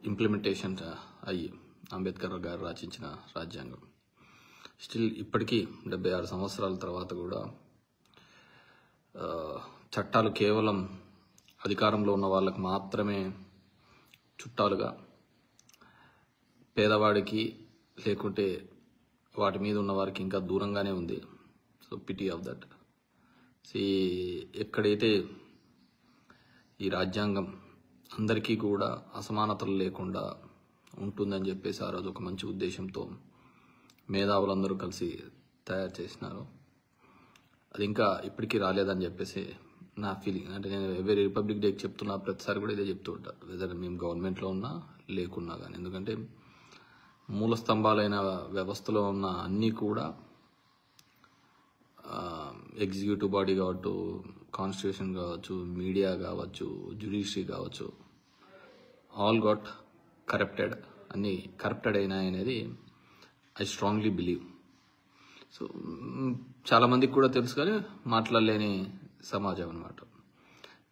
Implementation అయ్యి అంబేద్కర్ గారు రచించిన రాజ్యాంగం స్టిల్ ఇప్పటికీ 76 సంవత్సరాల తర్వాత కూడా చట్టాలు కేవలం అధికారంలో ఉన్న వాళ్ళకి మాత్రమే చుట్టాలుగా, పేదవాడికి లేకుంటే వాటి మీద ఉన్న వారికి ఇంకా దూరంగానే ఉంది. So pity of that. ఎక్కడైతే ఈ రాజ్యాంగం అందరికీ కూడా అసమానతలు లేకుండా ఉంటుందని చెప్పేసి ఆ రోజు ఒక మంచి ఉద్దేశంతో మేధావులందరూ కలిసి తయారు చేసినారు. అది ఇంకా ఇప్పటికీ రాలేదని చెప్పేసి నా ఫీలింగ్. అంటే నేను ఎవరి రిపబ్లిక్ డేకి చెప్తున్నా ప్రతిసారి కూడా ఇదే చెప్తూ ఉంటాను, వెదర్ మేము గవర్నమెంట్లో ఉన్నా లేకున్నా కానీ. ఎందుకంటే మూల స్తంభాలైన వ్యవస్థలో ఉన్న అన్నీ కూడా ఎగ్జిక్యూటివ్ బాడీ కావచ్చు, కాన్స్టిట్యూషన్ కావచ్చు, మీడియా కావచ్చు, జ్యుడిషియరీ కావచ్చు, ఆల్ గాట్ కరప్టెడ్. అన్నీ కరప్టెడ్ అయినాయి అనేది ఐ స్ట్రాంగ్లీ బిలీవ్. సో చాలామందికి కూడా తెలుసు కానీ మాట్లాడలేని సమాజం అన్నమాట.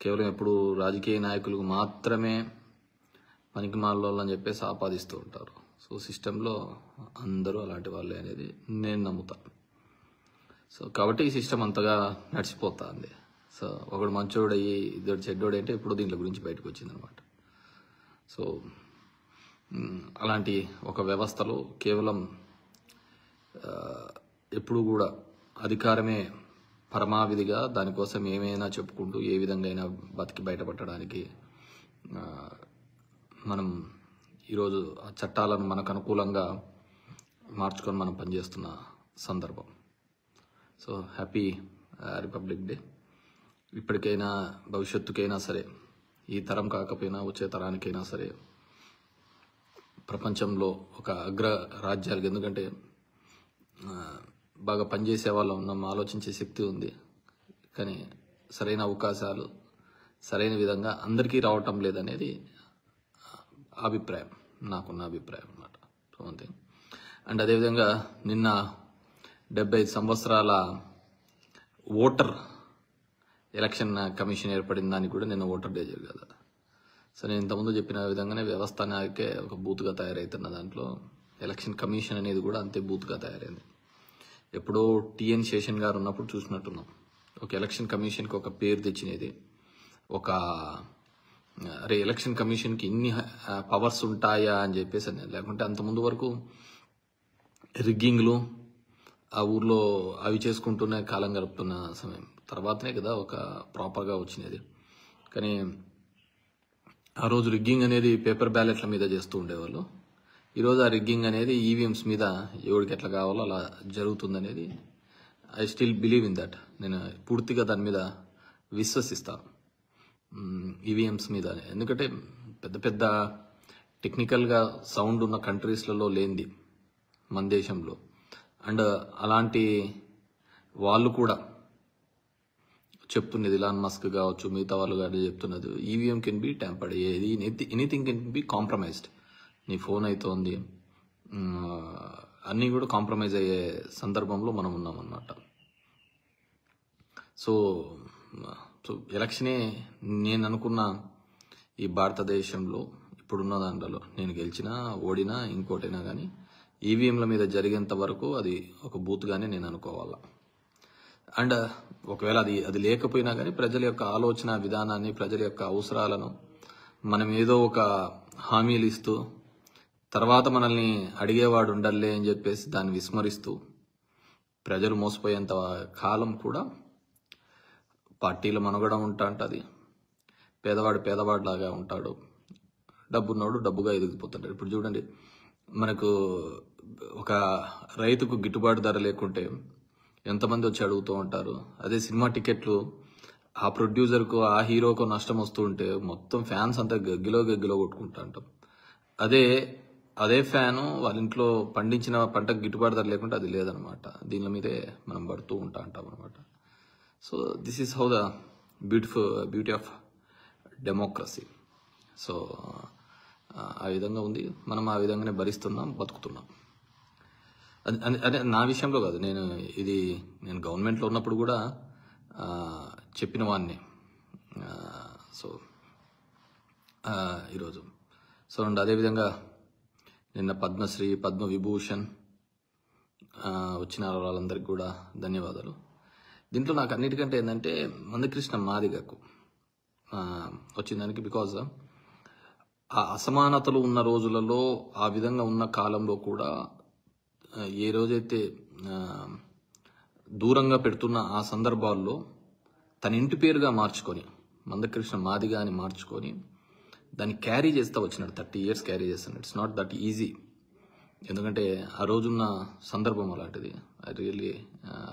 కేవలం ఎప్పుడు రాజకీయ నాయకులకు మాత్రమే పనికి మాలని చెప్పేసి ఆపాదిస్తూ ఉంటారు. సో సిస్టంలో అందరూ అలాంటి వాళ్ళే అనేది నేను నమ్ముతాను. సో కాబట్టి ఈ సిస్టమ్ అంతగా నడిచిపోతుంది. సో ఒకడు మంచోడయ్యి ఇద్దరు చెడ్డోడు అంటే ఇప్పుడు దీంట్లో గురించి బయటకు వచ్చిందనమాట. సో అలాంటి ఒక వ్యవస్థలో కేవలం ఎప్పుడు కూడా అధికారమే పరమావిధిగా దానికోసం ఏమైనా చెప్పుకుంటూ ఏ విధంగా అయినా బతికి బయటపడడానికి మనం ఈరోజు ఆ చట్టాలను మనకు అనుకూలంగా మార్చుకొని మనం పనిచేస్తున్న సందర్భం. So happy republic day. ఇప్పటికైనా భవిష్యత్తుకైనా సరే, ఈ తరం కాకపోయినా వచ్చే తరానికైనా సరే ప్రపంచంలో ఒక అగ్ర రాజ్యాలకు, ఎందుకంటే బాగా పనిచేసే వాళ్ళు ఉన్నాం, ఆలోచించే శక్తి ఉంది, కానీ సరైన అవకాశాలు సరైన విధంగా అందరికీ రావటం లేదనేది అభిప్రాయం, నాకున్న అభిప్రాయం అన్నమాట. సో అంతే. అండ్ అదేవిధంగా నిన్న 75 సంవత్సరాల ఓటర్ ఎలక్షన్ కమిషన్ ఏర్పడిన దానికి కూడా నిన్న ఓటర్ డే జరగదు. సో నేను ఇంతకుముందు చెప్పిన విధంగానే వ్యవస్థ నాకే ఒక బూత్గా తయారవుతున్న దాంట్లో ఎలక్షన్ కమిషన్ అనేది కూడా అంతే బూత్గా తయారైంది. ఎప్పుడో టిఎన్ శేషన్ గారు ఉన్నప్పుడు చూసినట్టున్నాం. ఒక ఎలక్షన్ కమిషన్కి ఒక పేరు తెచ్చినది, ఒక ఎలక్షన్ కమిషన్కి ఇన్ని పవర్స్ ఉంటాయా అని చెప్పేసి అని. లేకుంటే అంతకుముందు వరకు రిగ్గింగ్లు ఆ ఊర్లో అవి చేసుకుంటూనే కాలం గడుపుతున్న సమయం తర్వాతనే కదా ఒక ప్రాపర్గా వచ్చినది. కానీ ఆ రోజు రిగ్గింగ్ అనేది పేపర్ బ్యాలెట్ల మీద చేస్తూ ఉండేవాళ్ళు. ఈరోజు ఆ రిగ్గింగ్ అనేది ఈవీఎంస్ మీద ఎవరికి ఎట్లా కావాలో అలా జరుగుతుందనేది I still believe in that. నేను పూర్తిగా దాని మీద విశ్వసిస్తాను, ఈవీఎంస్ మీద. ఎందుకంటే పెద్ద పెద్ద టెక్నికల్గా సౌండ్ ఉన్న కంట్రీస్లలో లేనిది మన దేశంలో. అండ్ అలాంటి వాళ్ళు కూడా చెప్తున్నది, ఇలాన్ మస్క్ కావచ్చు, మిగతా వాళ్ళు కానీ చెప్తున్నది, ఈవీఎం కెన్ బి ట్యాంపర్డ్, ఏది ఎనీథింగ్ కెన్ బి కాంప్రమైజ్డ్. నీ ఫోన్ అవుతోంది, అన్నీ కూడా కాంప్రమైజ్ అయ్యే సందర్భంలో మనం ఉన్నామన్నమాట. సో ఎలక్షనే నేను అనుకున్న ఈ భారతదేశంలో ఇప్పుడున్న దాంట్లో నేను గెలిచినా ఓడినా ఇంకోటైనా కానీ ఈవీఎంల మీద జరిగేంత వరకు అది ఒక బూత్గానే నేను అనుకోవాలా. అండ్ ఒకవేళ అది లేకపోయినా కానీ ప్రజల యొక్క ఆలోచన విధానాన్ని, ప్రజల యొక్క అవసరాలను మనం ఏదో ఒక హామీలు ఇస్తూ తర్వాత మనల్ని అడిగేవాడు ఉండాలే అని చెప్పేసి దాన్ని విస్మరిస్తూ ప్రజలు మోసపోయేంత కాలం కూడా పార్టీల మనుగడ ఉంటుంది. పేదవాడు పేదవాడిలాగా ఉంటాడు, డబ్బున్నోడు డబ్బుగా ఎదిగిపోతుంటాడు. ఇప్పుడు చూడండి, మనకు ఒక రైతుకు గిట్టుబాటు ధర లేకుంటే ఎంతమంది వచ్చి అడుగుతూ ఉంటారు. అదే సినిమా టికెట్లు ఆ ప్రొడ్యూసర్కు, ఆ హీరోకు నష్టం వస్తూ ఉంటే మొత్తం ఫ్యాన్స్ అంతా గగ్గిలో కొట్టుకుంటా ఉంటాం. అదే ఫ్యాను వాళ్ళ ఇంట్లో పండించిన పంటకు గిట్టుబాటు ధర లేకుంటే అది లేదనమాట. దీని మీదే మనం పడుతూ ఉంటాం అనమాట. So this is how the beauty of democracy. So ఆ విధంగా ఉంది, మనం ఆ విధంగానే భరిస్తున్నాం, బతుకుతున్నాం. అదే నా విషయంలో కాదు, నేను గవర్నమెంట్లో ఉన్నప్పుడు కూడా చెప్పిన వాడిని. సో ఈరోజు సో అండ్ అదేవిధంగా నిన్న పద్మశ్రీ పద్మవిభూషణ్ వచ్చిన వాళ్ళందరికీ కూడా ధన్యవాదాలు. దీంట్లో నాకు అన్నిటికంటే ఏంటంటే మందకృష్ణ మాదిగకు వచ్చిందానికి, బికాజ్ ఆ అసమానతలు ఉన్న రోజులలో ఆ విధంగా ఉన్న కాలంలో కూడా ఏ రోజైతే దూరంగా పెడుతున్న ఆ సందర్భాల్లో తన ఇంటి పేరుగా మార్చుకొని మందకృష్ణ మాదిగా అని మార్చుకొని దాన్ని క్యారీ చేస్తూ వచ్చినాడు. 30 years క్యారీ చేస్తున్నాడు. ఇట్స్ నాట్ దట్ ఈజీ, ఎందుకంటే ఆ రోజున్న సందర్భం అలాంటిది. I really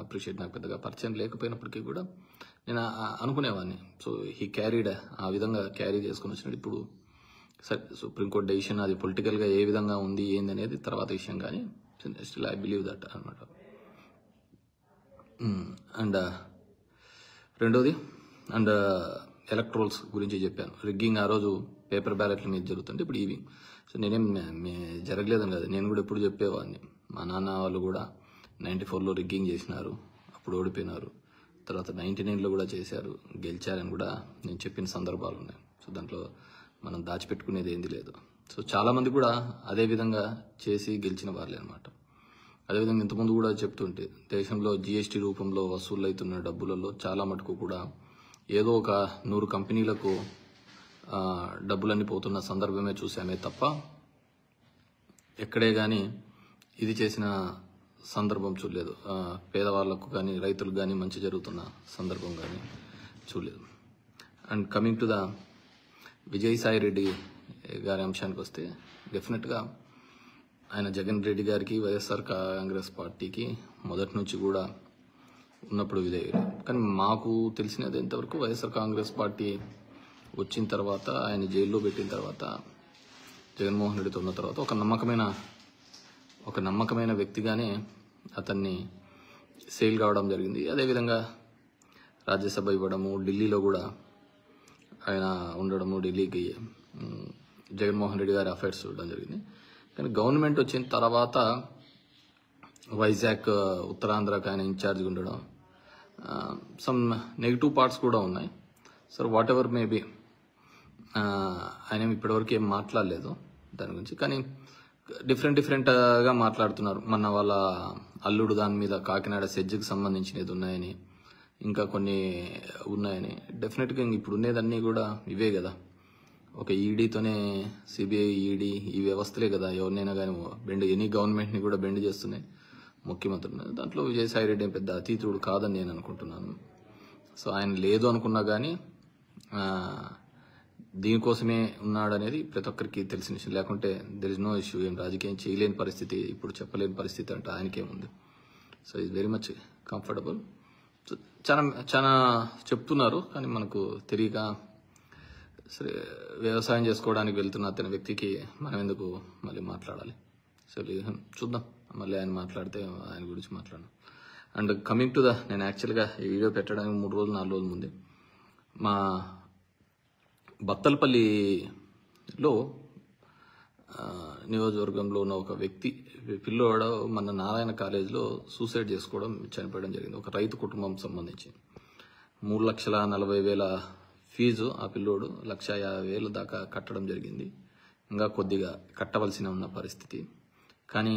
appreciate. నాకు పెద్దగా పరిచయం లేకపోయినప్పటికీ కూడా నేను అనుకునేవాడిని. సో హీ క్యారీడ్, ఆ విధంగా క్యారీ చేసుకుని వచ్చినాడు. ఇప్పుడు సరే సుప్రీంకోర్టు డెసిషన్ అది పొలిటికల్గా ఏ విధంగా ఉంది ఏంది అనేది తర్వాత విషయం, కానీ స్టిల్ ఐ బిలీవ్ దట్ అనమాట. అండ్ రెండోది అండ్ ఎలక్ట్రోల్స్ గురించి చెప్పాను. రిగ్గింగ్ ఆ రోజు పేపర్ బ్యాలెట్ల మీద జరుగుతుంటే ఇప్పుడు ఇవి. సో నేనేం జరగలేదని కదా, నేను కూడా ఎప్పుడు చెప్పేవాడిని. మా నాన్న వాళ్ళు కూడా 94లో రిగ్గింగ్ చేసినారు, అప్పుడు ఓడిపోయినారు. తర్వాత 99లో కూడా చేశారు, గెలిచారని కూడా నేను చెప్పిన సందర్భాలు ఉన్నాయి. సో దాంట్లో మనం దాచిపెట్టుకునేది ఏంది లేదు. సో చాలామంది కూడా అదే విధంగా చేసి గెలిచిన వాళ్ళే అనమాట. అదేవిధంగా ఇంతకుముందు కూడా చెప్తుంటే దేశంలో GST రూపంలో వసూలు అవుతున్న డబ్బులలో చాలా మటుకు కూడా ఏదో ఒక 100 కంపెనీలకు డబ్బులన్నీ పోతున్న సందర్భమే చూసామే తప్ప ఎక్కడే కానీ ఇది చేసిన సందర్భం చూడలేదు. పేదవాళ్లకు కానీ రైతులకు కానీ మంచి జరుగుతున్న సందర్భం కానీ చూడలేదు. And coming to the Vijayasai Reddy గారి అంశానికి వస్తే, డెఫినెట్గా ఆయన జగన్ రెడ్డి గారికి వైఎస్ఆర్ కాంగ్రెస్ పార్టీకి మొదటి నుంచి కూడా ఉన్నప్పుడు విధేయుడు. కానీ మాకు తెలిసినది ఎంతవరకు వైఎస్ఆర్ కాంగ్రెస్ పార్టీ వచ్చిన తర్వాత, ఆయన జైల్లో పెట్టిన తర్వాత, జగన్మోహన్ రెడ్డితో ఉన్న తర్వాత ఒక నమ్మకమైన వ్యక్తిగానే అతన్ని సేల్ కావడం జరిగింది. అదేవిధంగా రాజ్యసభ ఇవ్వడము, ఢిల్లీలో కూడా ఆయన ఉండడము, ఢిల్లీకి జగన్మోహన్ రెడ్డి గారి అఫైర్స్ చూడడం జరిగింది. కానీ గవర్నమెంట్ వచ్చిన తర్వాత వైజాగ్ ఉత్తరాంధ్రకు ఆయన ఇన్ఛార్జ్గా ఉండడం, సమ్ నెగిటివ్ పార్ట్స్ కూడా ఉన్నాయి. సో వాట్ ఎవర్ మేబీ, ఆయన ఇప్పటివరకు ఏం మాట్లాడలేదు దాని గురించి. కానీ డిఫరెంట్గా మాట్లాడుతున్నారు. మన వాళ్ళ అల్లుడు దాని మీద కాకినాడ సెజ్కి సంబంధించినది ఉన్నాయని, ఇంకా కొన్ని ఉన్నాయని. డెఫినెట్గా ఇప్పుడు ఉండేదన్నీ కూడా ఇవే కదా, ఒక ఈడీతోనే సిబిఐ, ఈడీ ఈ వ్యవస్థలే కదా ఎవరినైనా కానీ ఎనీ గవర్నమెంట్ని కూడా బెండ్ చేస్తున్నాయి ముఖ్యమంత్రులు. దాంట్లో విజయసాయి రెడ్డి పెద్ద అతీతుడు కాదని నేను అనుకుంటున్నాను. సో ఆయన లేదు అనుకున్నా కానీ దీనికోసమే ఉన్నాడనేది ప్రతి ఒక్కరికి తెలిసిన విషయం. లేకుంటే దెర్ ఇస్ నో ఇష్యూ. ఏం రాజకీయం చేయలేని పరిస్థితి, ఇప్పుడు చెప్పలేని పరిస్థితి అంటే ఆయనకేముంది. So is very much comfortable. సో చాలా చెప్తున్నారు, కానీ మనకు తెలియక సరే వ్యవసాయం చేసుకోవడానికి వెళ్తున్న అతని వ్యక్తికి మనం ఎందుకు మళ్ళీ మాట్లాడాలి. సో చూద్దాం, మళ్ళీ ఆయన మాట్లాడితే ఆయన గురించి మాట్లాడను. అండ్ కమింగ్ టు ద, నేను యాక్చువల్గా ఈ వీడియో పెట్టడానికి 3 రోజులు 4 రోజుల ముందే మా బత్తలపల్లిలో నియోజకవర్గంలో ఉన్న ఒక వ్యక్తి పిల్లోడు మన నారాయణ కాలేజీలో సూసైడ్ చేసుకోవడం, చనిపోవడం జరిగింది. ఒక రైతు కుటుంబం సంబంధించి 3,40,000 ఫీజు ఆ పిల్లోడు 1,50,000 దాకా కట్టడం జరిగింది. ఇంకా కొద్దిగా కట్టవలసిన ఉన్న పరిస్థితి, కానీ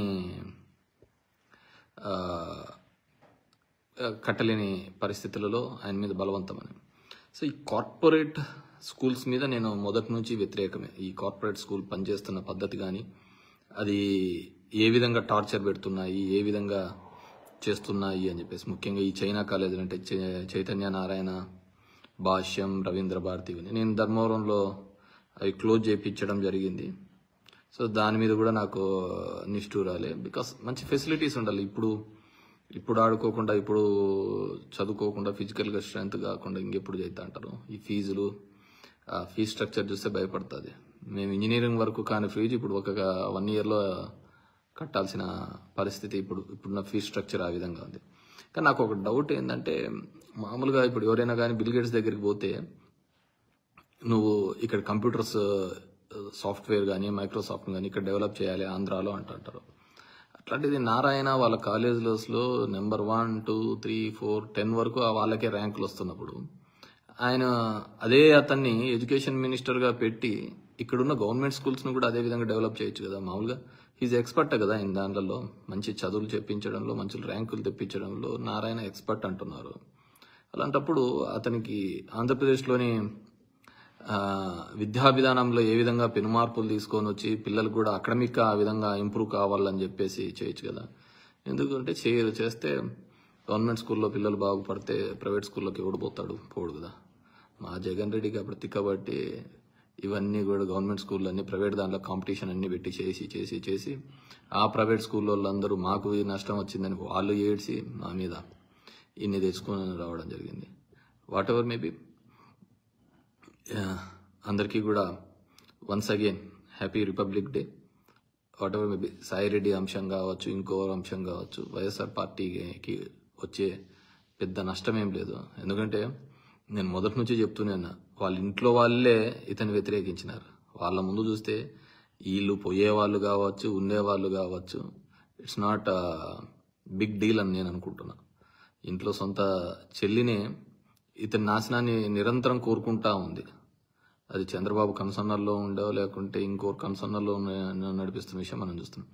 కట్టలేని పరిస్థితులలో ఆయన మీద బలవంతమని. సో ఈ కార్పొరేట్ స్కూల్స్ మీద నేను మొదటి నుంచి వ్యతిరేకమే. ఈ కార్పొరేట్ స్కూల్ పనిచేస్తున్న పద్ధతి కానీ, అది ఏ విధంగా టార్చర్ పెడుతున్నాయి, ఏ విధంగా చేస్తున్నాయి అని చెప్పేసి, ముఖ్యంగా ఈ చైనా కాలేజీలు అంటే చైతన్య నారాయణ, భాష్యం, రవీంద్ర భారతి, నేను ధర్మవరంలో అవి క్లోజ్ చేయించడం జరిగింది. సో దాని మీద కూడా నాకు నిష్ఠూరాలే. బికాస్ మంచి ఫెసిలిటీస్ ఉండాలి. ఇప్పుడు ఆడుకోకుండా, ఇప్పుడు చదువుకోకుండా, ఫిజికల్గా స్ట్రెంత్ కాకుండా ఇంకెప్పుడు చేస్తా అంటారు. ఈ ఫీజులు, ఫీజ్ స్ట్రక్చర్ చూస్తే భయపడుతుంది. మేము ఇంజనీరింగ్ వరకు కాని ఫీజు ఇప్పుడు ఒక 1 yearలో కట్టాల్సిన పరిస్థితి ఇప్పుడున్న ఫీజ్ స్ట్రక్చర్ ఆ విధంగా ఉంది. కానీ నాకు ఒక డౌట్ ఏంటంటే, మామూలుగా ఇప్పుడు ఎవరైనా కానీ బిల్ గేట్స్ దగ్గరికి పోతే, నువ్వు ఇక్కడ కంప్యూటర్స్ సాఫ్ట్వేర్ కానీ మైక్రోసాఫ్ట్ కానీ ఇక్కడ డెవలప్ చేయాలి ఆంధ్రాలో అంటారు. అట్లాంటిది నారాయణ వాళ్ళ కాలేజెస్లో నెంబర్ 1, 2, 3, 4, 10 వరకు వాళ్ళకే ర్యాంకులు వస్తున్నప్పుడు, ఆయన అదే అతన్ని ఎడ్యుకేషన్ మినిస్టర్గా పెట్టి ఇక్కడున్న గవర్నమెంట్ స్కూల్స్ను కూడా అదే విధంగా డెవలప్ చేయొచ్చు కదా. మామూలుగా హీజ్ ఎక్స్పర్ట్ కదా ఇన్ దాంట్లో, మంచి చదువులు చెప్పించడంలో, మంచి ర్యాంకులు తెప్పించడంలో నారాయణ ఎక్స్పర్ట్ అంటున్నారు. అలాంటప్పుడు అతనికి ఆంధ్రప్రదేశ్లోని విద్యా విధానంలో ఏ విధంగా పెనుమార్పులు తీసుకొని వచ్చి పిల్లలు కూడా అకాడమిక్ ఆ విధంగా ఇంప్రూవ్ కావాలని చెప్పేసి చేయొచ్చు కదా. ఎందుకంటే చేస్తే గవర్నమెంట్ స్కూల్లో పిల్లలు బాగుపడితే ప్రైవేట్ స్కూల్లోకి ఎవడు పోడు కదా. మా జగన్ రెడ్డికి అప్పుడు తిక్కబట్టి ఇవన్నీ కూడా గవర్నమెంట్ స్కూల్లో అన్ని ప్రైవేట్ దాంట్లో కాంపిటీషన్ అన్ని పెట్టి చేసి ఆ ప్రైవేట్ స్కూల్లో వాళ్ళందరూ మాకు నష్టం వచ్చిందని వాళ్ళు ఏడ్చి మా మీద ఇన్ని తెచ్చుకొని రావడం జరిగింది. వాట్ ఎవర్ మేబీ, అందరికీ కూడా once again happy republic day. Whatever maybe, Saireddy అంశం కావచ్చు, ఇంకో అంశం కావచ్చు, వైఎస్ఆర్ పార్టీకి వచ్చే పెద్ద నష్టం ఏం లేదు. ఎందుకంటే నేను మొదటి నుంచి చెప్తున్నాను, వాళ్ళ ఇంట్లో వాళ్ళే ఇతను వ్యతిరేకించినారు. వాళ్ళ ముందు చూస్తే వీళ్ళు పోయేవాళ్ళు కావచ్చు, ఉండేవాళ్ళు కావచ్చు, ఇట్స్ నాట్ బిగ్ డీల్ అని నేను అనుకుంటున్నా. ఇంట్లో సొంత చెల్లినే ఇతని నాశనాన్ని నిరంతరం కోరుకుంటా ఉంది. అది చంద్రబాబు కన్సర్నర్లో ఉండో లేకుంటే ఇంకోరు కన్సర్నర్లో నడిపిస్తున్న విషయం మనం చూస్తున్నాం.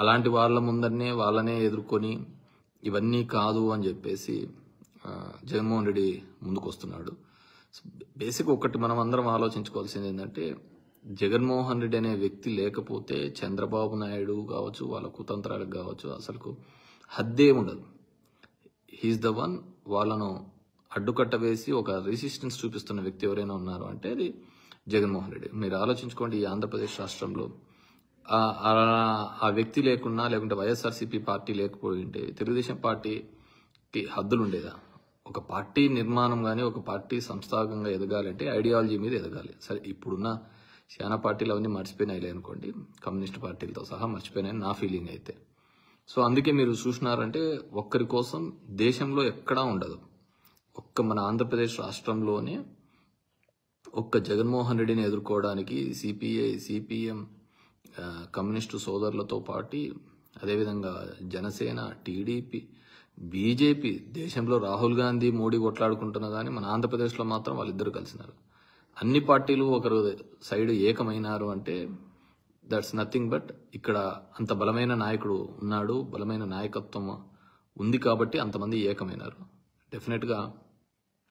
అలాంటి వాళ్ళ ముందరనే వాళ్ళనే ఎదుర్కొని ఇవన్నీ కాదు అని చెప్పేసి జగన్మోహన్ రెడ్డి ముందుకు వస్తున్నాడు. బేసిక్ ఒకటి మనం అందరం ఆలోచించుకోవాల్సింది ఏంటంటే, జగన్మోహన్ రెడ్డి అనే వ్యక్తి లేకపోతే చంద్రబాబు నాయుడు కావచ్చు, వాళ్ళ కుతంత్రాలకు కావచ్చు, అసలు హద్దే ఉండదు. He is the one. వాళ్ళను అడ్డుకట్ట వేసి ఒక రెసిస్టెన్స్ చూపిస్తున్న వ్యక్తి ఎవరైనా ఉన్నారు అంటే అది జగన్మోహన్ రెడ్డి. మీరు ఆలోచించుకోండి, ఈ ఆంధ్రప్రదేశ్ రాష్ట్రంలో ఆ వ్యక్తి లేకున్నా, లేకుంటే వైఎస్ఆర్సీపీ పార్టీ లేకపోయింటే తెలుగుదేశం పార్టీకి హద్దులు ఉండేదా? ఒక పార్టీ నిర్మాణం కానీ, ఒక పార్టీ సంస్థాగంగా ఎదగాలంటే ఐడియాలజీ మీద ఎదగాలి. సరే, ఇప్పుడున్న చాలా పార్టీలు అవన్నీ మర్చిపోయినాయి అనుకోండి, కమ్యూనిస్ట్ పార్టీలతో సహా మర్చిపోయినాయి నా ఫీలింగ్ అయితే. సో అందుకే మీరు చూసినారంటే ఒక్కరి కోసం దేశంలో ఎక్కడా ఉండదు. ఒక్క మన ఆంధ్రప్రదేశ్ రాష్ట్రంలోనే ఒక్క జగన్మోహన్ రెడ్డిని ఎదుర్కోవడానికి సిపిఐ, సిపిఎం, కమ్యూనిస్టు సోదరులతో పాటు అదేవిధంగా జనసేన, టీడీపీ, బీజేపీ, దేశంలో రాహుల్ గాంధీ, మోడీ కొట్లాడుకుంటున్నా కానీ మన ఆంధ్రప్రదేశ్లో మాత్రం వాళ్ళిద్దరు కలిసినారు. అన్ని పార్టీలు ఒకరు సైడ్ ఏకమైనారు అంటే దట్స్ నథింగ్ బట్ ఇక్కడ అంత బలమైన నాయకుడు ఉన్నాడు, బలమైన నాయకత్వం ఉంది కాబట్టి అంతమంది ఏకమైనారు. డెఫినెట్గా